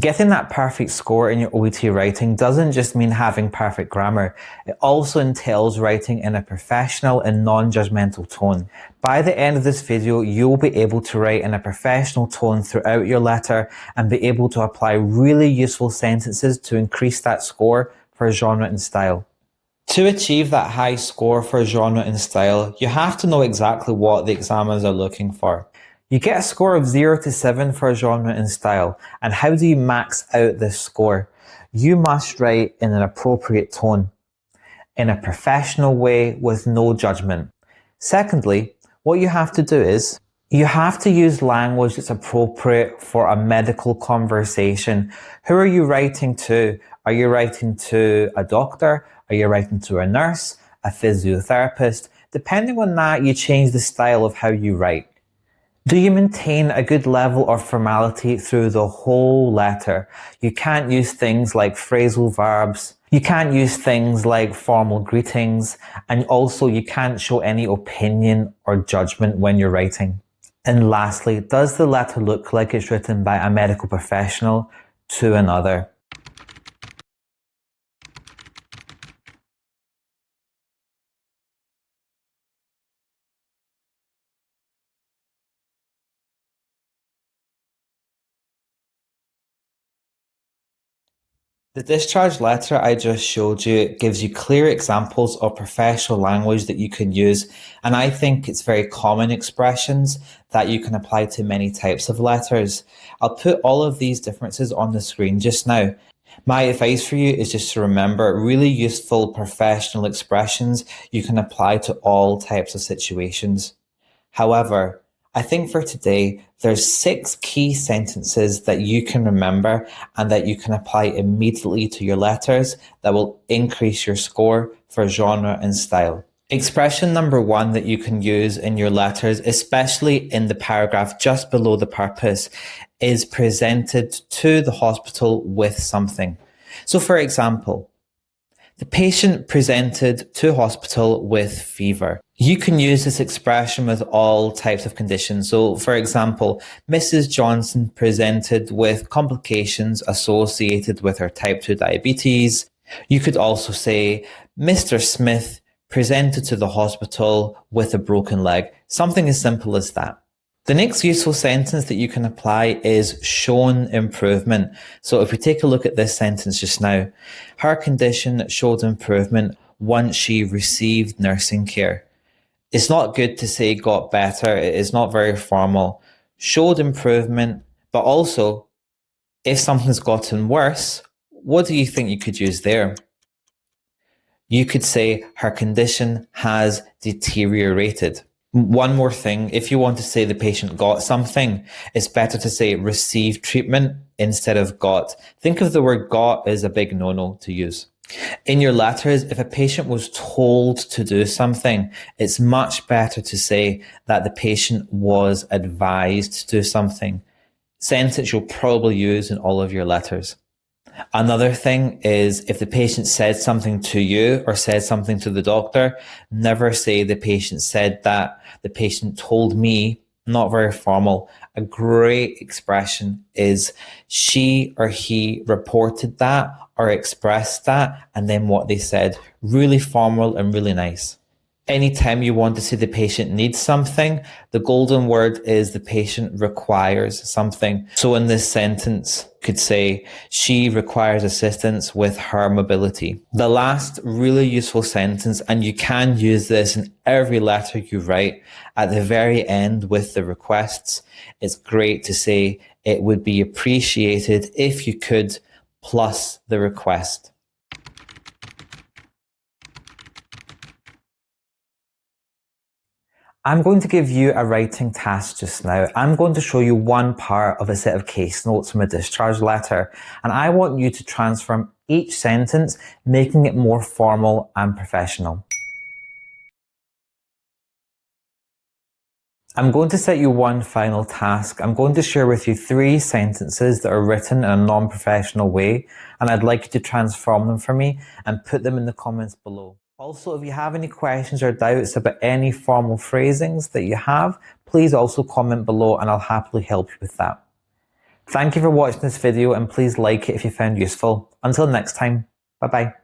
Getting that perfect score in your OET writing doesn't just mean having perfect grammar. It also entails writing in a professional and non-judgmental tone. By the end of this video, you'll be able to write in a professional tone throughout your letter and be able to apply really useful sentences to increase that score for genre and style. To achieve that high score for genre and style, you have to know exactly what the examiners are looking for. You get a score of 0 to 7 for genre and style, and how do you max out this score? You must write in an appropriate tone, in a professional way with no judgment. Secondly, what you have to do is, you have to use language that's appropriate for a medical conversation. Who are you writing to? Are you writing to a doctor? Are you writing to a nurse? A physiotherapist? Depending on that, you change the style of how you write. Do you maintain a good level of formality through the whole letter? You can't use things like phrasal verbs. You can't use things like formal greetings. And also you can't show any opinion or judgment when you're writing. And lastly, does the letter look like it's written by a medical professional to another? The discharge letter I just showed you gives you clear examples of professional language that you can use, and I think it's very common expressions that you can apply to many types of letters. I'll put all of these differences on the screen just now. My advice for you is just to remember really useful professional expressions you can apply to all types of situations. However, I think for today, there's 6 key sentences that you can remember and that you can apply immediately to your letters that will increase your score for genre and style. Expression number 1 that you can use in your letters, especially in the paragraph just below the purpose, is presented to the hospital with something. So for example, the patient presented to hospital with fever. You can use this expression with all types of conditions. So, for example, Mrs. Johnson presented with complications associated with her type 2 diabetes. You could also say, Mr. Smith presented to the hospital with a broken leg. Something as simple as that. The next useful sentence that you can apply is shown improvement. So if we take a look at this sentence just now, her condition showed improvement once she received nursing care. It's not good to say got better. It is not very formal. Showed improvement, but also if something's gotten worse, what do you think you could use there? You could say her condition has deteriorated. One more thing, if you want to say the patient got something, it's better to say received treatment instead of got. Think of the word got as a big no-no to use. In your letters, if a patient was told to do something, it's much better to say that the patient was advised to do something. Sentence you'll probably use in all of your letters. Another thing is if the patient said something to you or said something to the doctor, never say the patient said that. The patient told me, not very formal. A great expression is she or he reported that or expressed that, and then what they said. Really formal and really nice. Anytime you want to say the patient needs something, the golden word is the patient requires something. So in this sentence, could say she requires assistance with her mobility. The last really useful sentence, and you can use this in every letter you write at the very end with the requests. It's great to say it would be appreciated if you could plus the request. I'm going to give you a writing task just now. I'm going to show you one part of a set of case notes from a discharge letter, and I want you to transform each sentence, making it more formal and professional. I'm going to set you one final task. I'm going to share with you 3 sentences that are written in a non-professional way, and I'd like you to transform them for me and put them in the comments below. Also, if you have any questions or doubts about any formal phrasings that you have, please also comment below and I'll happily help you with that. Thank you for watching this video and please like it if you found it useful. Until next time, bye bye.